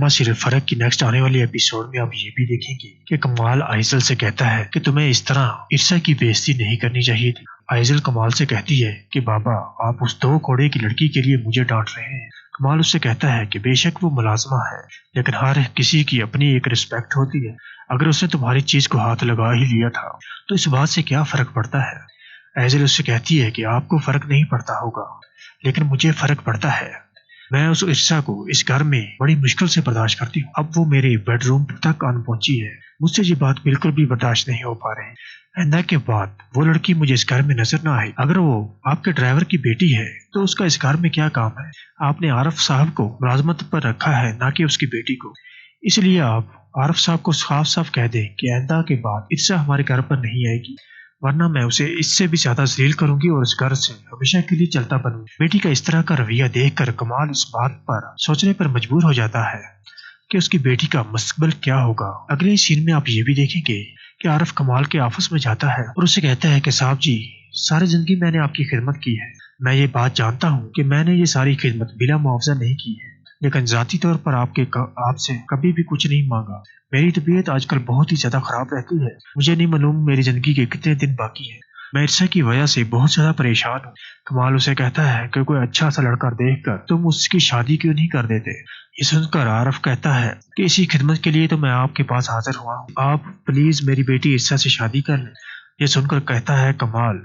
صرف فرق کی نیکسٹ آنے والی ایپیسوڈ میں آپ یہ بھی دیکھیں گے کہ کمال آئزل سے کہتا ہے کہ تمہیں اس طرح عرصہ کی بےعزتی نہیں کرنی چاہیے تھی۔ آئزل کمال سے کہتی ہے کہ بابا آپ اس 2 گھوڑے کی لڑکی کے لیے مجھے ڈانٹ رہے ہیں۔ کمال اس سے کہتا ہے کہ بے شک وہ ملازمہ ہے، لیکن ہر کسی کی اپنی ایک رسپیکٹ ہوتی ہے۔ اگر اس نے تمہاری چیز کو ہاتھ لگا ہی لیا تھا تو اس بات سے کیا فرق پڑتا ہے؟ آئزل اس سے کہتی ہے کہ آپ کو فرق نہیں پڑتا ہوگا، لیکن مجھے فرق پڑتا ہے۔ میں اس عرصہ کو اس گھر میں بڑی مشکل سے برداشت کرتی ہوں۔ اب وہ میرے بیڈ روم تک آن پہنچی ہے، مجھ سے یہ بات بالکل بھی برداشت نہیں ہو پا رہی۔ آئندہ کے بعد وہ لڑکی مجھے اس گھر میں نظر نہ آئے۔ اگر وہ آپ کے ڈرائیور کی بیٹی ہے تو اس کا اس گھر میں کیا کام ہے؟ آپ نے عارف صاحب کو ملازمت پر رکھا ہے، نہ کہ اس کی بیٹی کو۔ اس لیے آپ عارف صاحب کو صاف صاف کہہ دیں کہ آئندہ کے بعد عرصہ ہمارے گھر پر نہیں آئے گی، ورنہ میں اسے اس سے بھی زیادہ ذلیل کروں گی اور اس گھر سے ہمیشہ کے لیے چلتا بنوں گی۔ بیٹی کا اس طرح کا رویہ دیکھ کر کمال اس بات پر سوچنے پر مجبور ہو جاتا ہے کہ اس کی بیٹی کا مستقبل کیا ہوگا۔ اگلے سین میں آپ یہ بھی دیکھیں گے کہ عارف کمال کے آفس میں جاتا ہے اور اسے کہتا ہے کہ صاحب جی، ساری زندگی میں نے آپ کی خدمت کی ہے۔ میں یہ بات جانتا ہوں کہ میں نے یہ ساری خدمت بلا معاوضہ نہیں کی ہے، لیکن ذاتی طور پر آپ سے کبھی بھی کچھ نہیں مانگا۔ میری طبیعت آج کل بہت ہی زیادہ خراب رہتی ہے، مجھے نہیں معلوم میری زندگی کے کتنے دن باقی ہیں۔ میں عرصہ کی وجہ سے بہت زیادہ پریشان ہوں۔ کمال اسے کہتا ہے کہ کوئی اچھا سا لڑکا دیکھ کر تم اس کی شادی کیوں نہیں کر دیتے؟ یہ سن کر عارف کہتا ہے کہ اسی خدمت کے لیے تو میں آپ کے پاس حاضر ہوا ہوں، آپ پلیز میری بیٹی عرصہ سے شادی کر لیں۔ یہ سن کر کہتا ہے کمال